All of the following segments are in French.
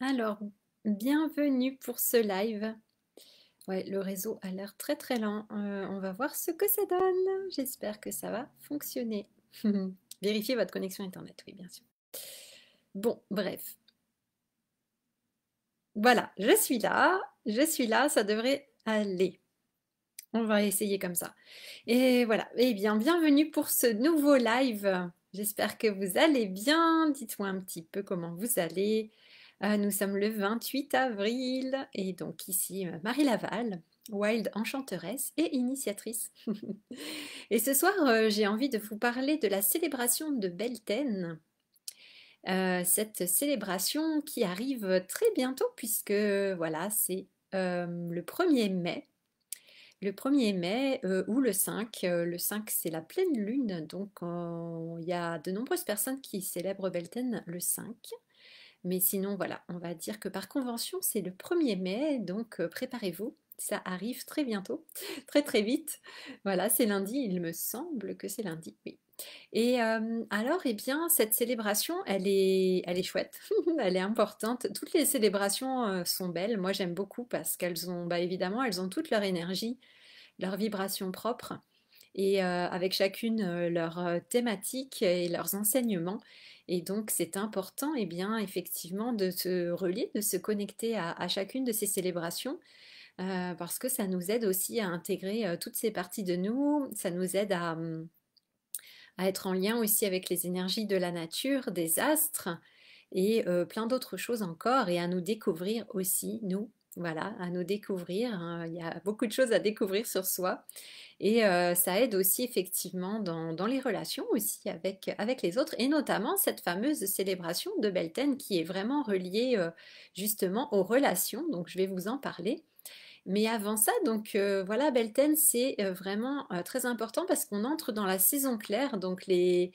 Alors, bienvenue pour ce live. Ouais, le réseau a l'air très très lent. On va voir ce que ça donne. J'espère que ça va fonctionner. Vérifiez votre connexion Internet, oui, bien sûr. Bon, bref. Voilà, je suis là, ça devrait aller. On va essayer comme ça. Et voilà, eh bien, bienvenue pour ce nouveau live. J'espère que vous allez bien. Dites-moi un petit peu comment vous allez. Nous sommes le 28 avril et donc ici Marie Laval, Wild Enchanteresse et initiatrice. Et ce soir, j'ai envie de vous parler de la célébration de Beltane. Cette célébration qui arrive très bientôt puisque voilà, c'est le 1er mai. Le 1er mai ou le 5. Le 5, c'est la pleine lune, donc il y a de nombreuses personnes qui célèbrent Beltane le 5. Mais sinon, voilà, on va dire que par convention, c'est le 1er mai, donc préparez-vous. Ça arrive très bientôt, très très vite. Voilà, c'est lundi, il me semble que c'est lundi, oui. Et alors, eh bien, cette célébration, elle est chouette, elle est importante. Toutes les célébrations sont belles. Moi, j'aime beaucoup parce qu'elles ont, bah, évidemment, elles ont toute leur énergie, leur vibration propre et avec chacune leur thématique et leurs enseignements. Et donc c'est important, et bien, effectivement, de se relier, de se connecter à chacune de ces célébrations, parce que ça nous aide aussi à intégrer toutes ces parties de nous, ça nous aide à être en lien aussi avec les énergies de la nature, des astres, et plein d'autres choses encore, et à nous découvrir aussi, nous. Voilà, à nous découvrir, hein. Il y a beaucoup de choses à découvrir sur soi. Et ça aide aussi effectivement dans les relations aussi avec les autres, et notamment cette fameuse célébration de Beltane qui est vraiment reliée justement aux relations, donc je vais vous en parler. Mais avant ça, donc voilà, Beltane, c'est vraiment très important parce qu'on entre dans la saison claire, donc les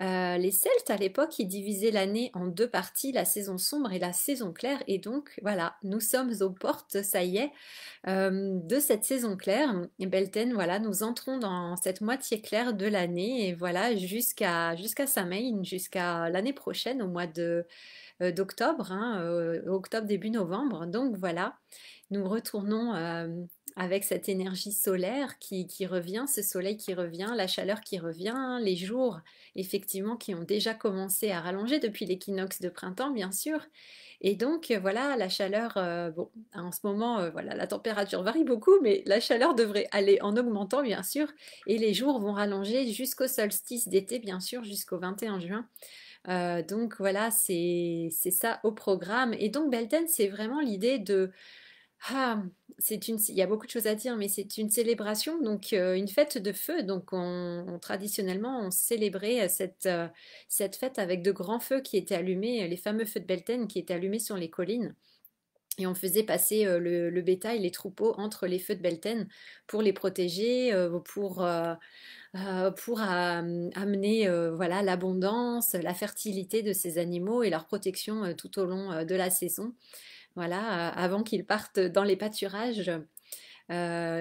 Celtes, à l'époque, ils divisaient l'année en deux parties, la saison sombre et la saison claire. Et donc, voilà, nous sommes aux portes, ça y est, de cette saison claire. Et Beltane, voilà, nous entrons dans cette moitié claire de l'année. Et voilà, jusqu'à Samhain, jusqu'à l'année prochaine, au mois d'octobre, hein, octobre, début novembre. Donc, voilà, nous retournons avec cette énergie solaire qui revient, ce soleil qui revient, la chaleur qui revient, les jours effectivement qui ont déjà commencé à rallonger depuis l'équinoxe de printemps, bien sûr. Et donc voilà, la chaleur, bon, en ce moment, voilà, la température varie beaucoup, mais la chaleur devrait aller en augmentant, bien sûr, et les jours vont rallonger jusqu'au solstice d'été, bien sûr, jusqu'au 21 juin. Donc voilà, c'est ça au programme. Et donc Beltane, c'est vraiment l'idée de ah, il y a beaucoup de choses à dire, mais c'est une célébration, donc une fête de feu. Donc traditionnellement, on célébrait cette fête avec de grands feux qui étaient allumés, les fameux feux de Beltane qui étaient allumés sur les collines. Et on faisait passer le bétail, les troupeaux entre les feux de Beltane pour les protéger, pour amener voilà, l'abondance, la fertilité de ces animaux et leur protection tout au long de la saison. Voilà, avant qu'ils partent dans les pâturages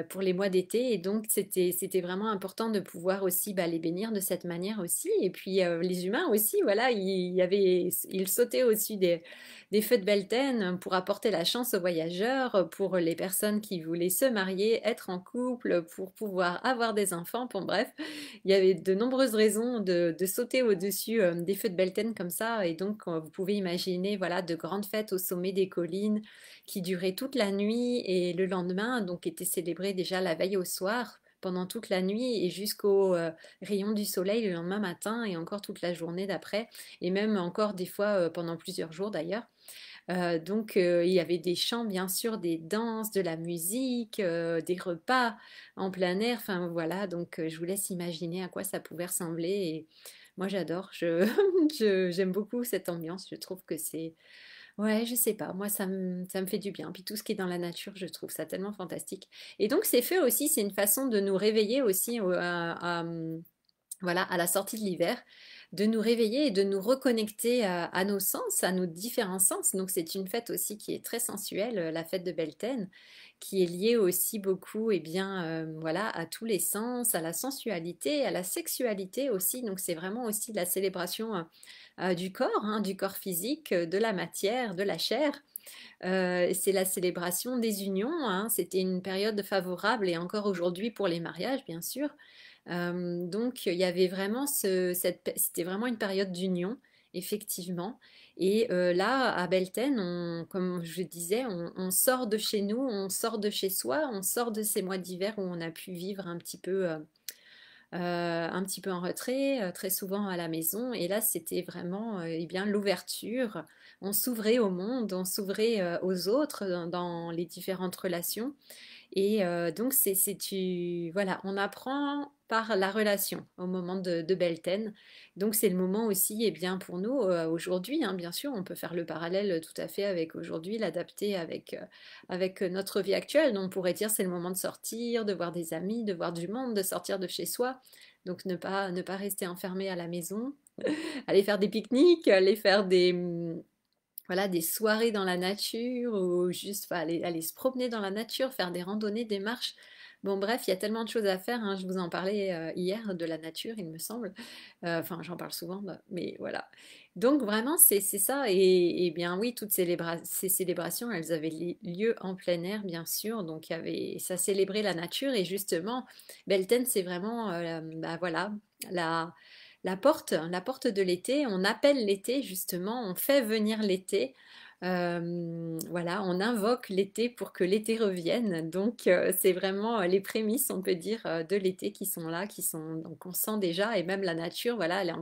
pour les mois d'été. Et donc, c'était vraiment important de pouvoir aussi bah, les bénir de cette manière aussi. Et puis, les humains aussi, voilà, ils sautaient au-dessus des feux de Beltane pour apporter la chance aux voyageurs, pour les personnes qui voulaient se marier, être en couple, pour pouvoir avoir des enfants. Bon, bref, il y avait de nombreuses raisons de sauter au-dessus des feux de Beltane comme ça. Et donc, vous pouvez imaginer, voilà, de grandes fêtes au sommet des collines qui duraient toute la nuit et le lendemain, donc était célébré déjà la veille au soir, pendant toute la nuit et jusqu'au rayon du soleil le lendemain matin et encore toute la journée d'après, et même encore des fois pendant plusieurs jours d'ailleurs. Donc il y avait des chants, bien sûr, des danses, de la musique, des repas en plein air. Enfin voilà, donc je vous laisse imaginer à quoi ça pouvait ressembler. Et moi j'adore, j'aime beaucoup cette ambiance. Je trouve que c'est ouais, je sais pas, moi ça me fait du bien. Puis tout ce qui est dans la nature, je trouve ça tellement fantastique. Et donc ces feux aussi, c'est une façon de nous réveiller aussi voilà, à la sortie de l'hiver. de nous réveiller et de nous reconnecter à nos sens, à nos différents sens. Donc c'est une fête aussi qui est très sensuelle, la fête de Beltane, qui est liée aussi beaucoup eh bien, voilà, à tous les sens, à la sensualité, à la sexualité aussi. Donc c'est vraiment aussi la célébration du corps physique, de la matière, de la chair. C'est la célébration des unions, hein. C'était une période favorable et encore aujourd'hui pour les mariages, bien sûr. Donc il y avait vraiment c'était vraiment une période d'union, effectivement. Et là, à Belten, comme je disais, on sort de chez nous, on sort de chez soi, on sort de ces mois d'hiver où on a pu vivre un petit peu en retrait, très souvent à la maison. Et là, c'était vraiment eh bien l'ouverture. On s'ouvrait au monde, on s'ouvrait aux autres dans les différentes relations. Et donc, voilà, on apprend par la relation au moment de Belten. Donc, c'est le moment aussi, et bien pour nous, aujourd'hui, hein, bien sûr, on peut faire le parallèle tout à fait avec aujourd'hui, l'adapter avec notre vie actuelle. Donc, on pourrait dire c'est le moment de sortir, de voir des amis, de voir du monde, de sortir de chez soi. Donc, ne pas rester enfermé à la maison, aller faire des pique-niques, aller faire voilà, des soirées dans la nature ou juste enfin, aller se promener dans la nature, faire des randonnées, des marches. Bon, bref, il y a tellement de choses à faire, hein. Je vous en parlais hier de la nature, il me semble. Enfin, j'en parle souvent, mais voilà. Donc, vraiment, c'est ça. Et bien, oui, ces célébrations, elles avaient lieu en plein air, bien sûr. Donc, ça célébrait la nature. Et justement, Belten, c'est vraiment, bah, voilà, la, la porte de l'été, on appelle l'été justement, on fait venir l'été. Voilà, on invoque l'été pour que l'été revienne. Donc c'est vraiment les prémices, on peut dire, de l'été qui sont là, donc on sent déjà, et même la nature, voilà, elle est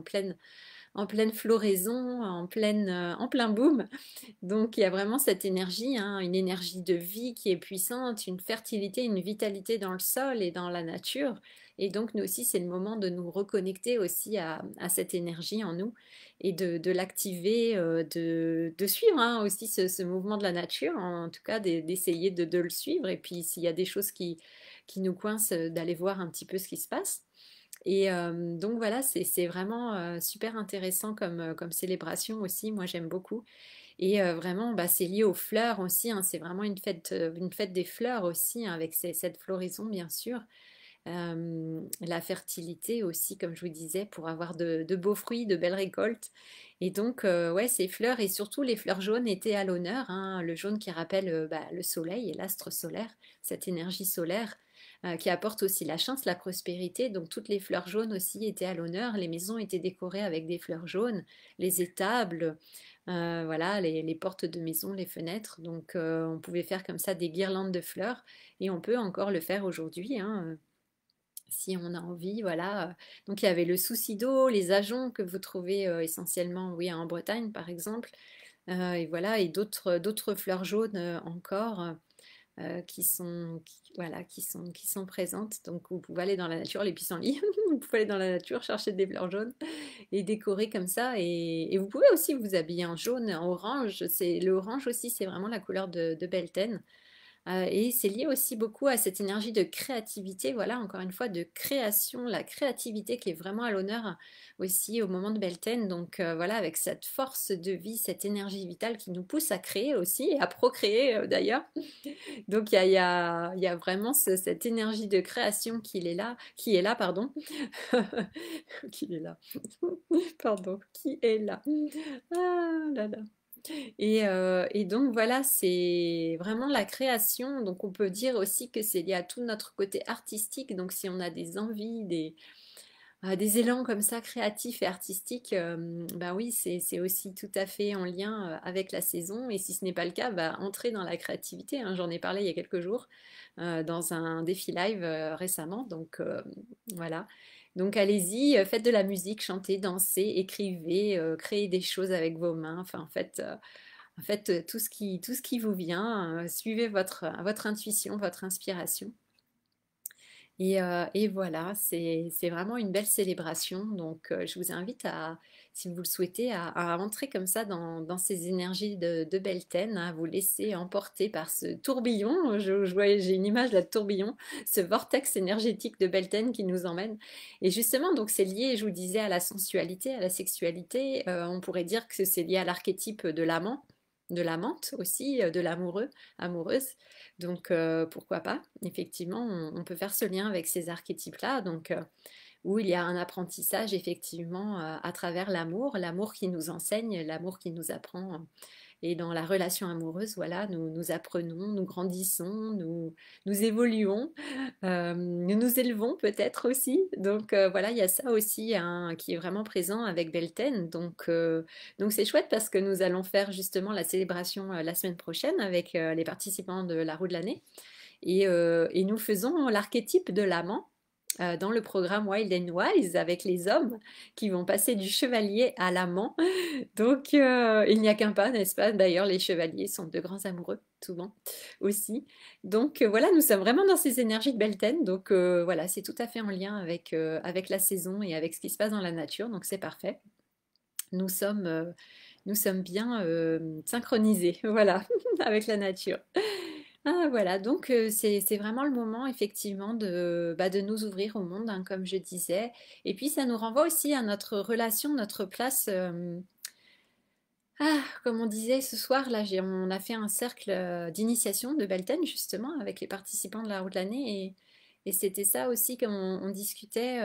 en pleine floraison, en plein boom. Donc il y a vraiment cette énergie, hein, une énergie de vie qui est puissante, une fertilité, une vitalité dans le sol et dans la nature. Et donc nous aussi, c'est le moment de nous reconnecter aussi à cette énergie en nous et de l'activer, de suivre hein, aussi ce mouvement de la nature, en tout cas d'essayer de le suivre. Et puis s'il y a des choses qui nous coincent, d'aller voir un petit peu ce qui se passe. Et donc voilà, c'est vraiment super intéressant comme célébration aussi. Moi, j'aime beaucoup. Et vraiment, bah, c'est lié aux fleurs aussi, hein. C'est vraiment une fête des fleurs aussi, hein, avec cette floraison, bien sûr. La fertilité aussi, comme je vous disais, pour avoir de beaux fruits, de belles récoltes. Et donc, ouais, ces fleurs, et surtout les fleurs jaunes étaient à l'honneur, hein. Le jaune qui rappelle bah, le soleil et l'astre solaire, cette énergie solaire qui apporte aussi la chance, la prospérité. Donc, toutes les fleurs jaunes aussi étaient à l'honneur. Les maisons étaient décorées avec des fleurs jaunes, les étables. Voilà, les portes de maison, les fenêtres. Donc, on pouvait faire comme ça des guirlandes de fleurs et on peut encore le faire aujourd'hui, hein, si on a envie. Voilà. Donc, il y avait le souci d'eau, les ajoncs que vous trouvez essentiellement, oui, en Bretagne par exemple. Et voilà, et d'autres fleurs jaunes encore voilà, qui sont présentes. Donc, vous pouvez aller dans la nature, les pissenlits, vous pouvez aller dans la nature chercher des fleurs jaunes et décorer comme ça. Et vous pouvez aussi vous habiller en jaune, en orange. Le orange aussi, c'est vraiment la couleur de Belten. Et c'est lié aussi beaucoup à cette énergie de créativité, voilà, encore une fois, de création, la créativité qui est vraiment à l'honneur aussi au moment de Belten. Donc voilà, avec cette force de vie, cette énergie vitale qui nous pousse à créer aussi et à procréer d'ailleurs. Donc il y a vraiment cette énergie de création qui est là, pardon, qui est là, pardon, qui est là. Ah là là. Et donc voilà, c'est vraiment la création. Donc on peut dire aussi que c'est lié à tout notre côté artistique. Donc si on a des envies, des élans comme ça créatifs et artistiques, bah oui, c'est aussi tout à fait en lien avec la saison. Et si ce n'est pas le cas, bah entrez dans la créativité, hein. J'en ai parlé il y a quelques jours dans un défi live récemment. Donc voilà. Donc allez-y, faites de la musique, chantez, dansez, écrivez, créez des choses avec vos mains. Enfin, en fait, tout ce qui vous vient, suivez votre intuition, votre inspiration. Et voilà, c'est vraiment une belle célébration. Donc, je vous invite à, si vous le souhaitez, à entrer comme ça dans ces énergies de Beltane, à vous laisser emporter par ce tourbillon. J'ai une image là de tourbillon, ce vortex énergétique de Beltane qui nous emmène. Et justement, donc c'est lié, je vous disais, à la sensualité, à la sexualité. On pourrait dire que c'est lié à l'archétype de l'amant, de l'amante aussi, de l'amoureux, amoureuse. Donc, pourquoi pas? Effectivement, on peut faire ce lien avec ces archétypes-là, donc où il y a un apprentissage effectivement à travers l'amour, l'amour qui nous enseigne, l'amour qui nous apprend. Et dans la relation amoureuse, voilà, nous apprenons, nous grandissons, nous évoluons, nous nous élevons peut-être aussi. Donc voilà, il y a ça aussi hein, qui est vraiment présent avec Belten. Donc c'est chouette parce que nous allons faire justement la célébration la semaine prochaine avec les participants de la roue de l'année. Et nous faisons l'archétype de l'amant dans le programme Wild and Wise avec les hommes qui vont passer du chevalier à l'amant. Donc il n'y a qu'un pas, n'est-ce pas? D'ailleurs, les chevaliers sont de grands amoureux, souvent aussi. Donc voilà, nous sommes vraiment dans ces énergies de Beltane. Donc voilà, c'est tout à fait en lien avec la saison et avec ce qui se passe dans la nature. Donc c'est parfait. Nous sommes, euh, nous sommes bien synchronisés, voilà, avec la nature. Ah, voilà, donc c'est vraiment le moment effectivement de nous ouvrir au monde, hein, comme je disais. Et puis ça nous renvoie aussi à notre relation, notre place. Comme on disait ce soir, là, on a fait un cercle d'initiation de Belten justement avec les participants de la route de l'année et c'était ça aussi comme on discutait.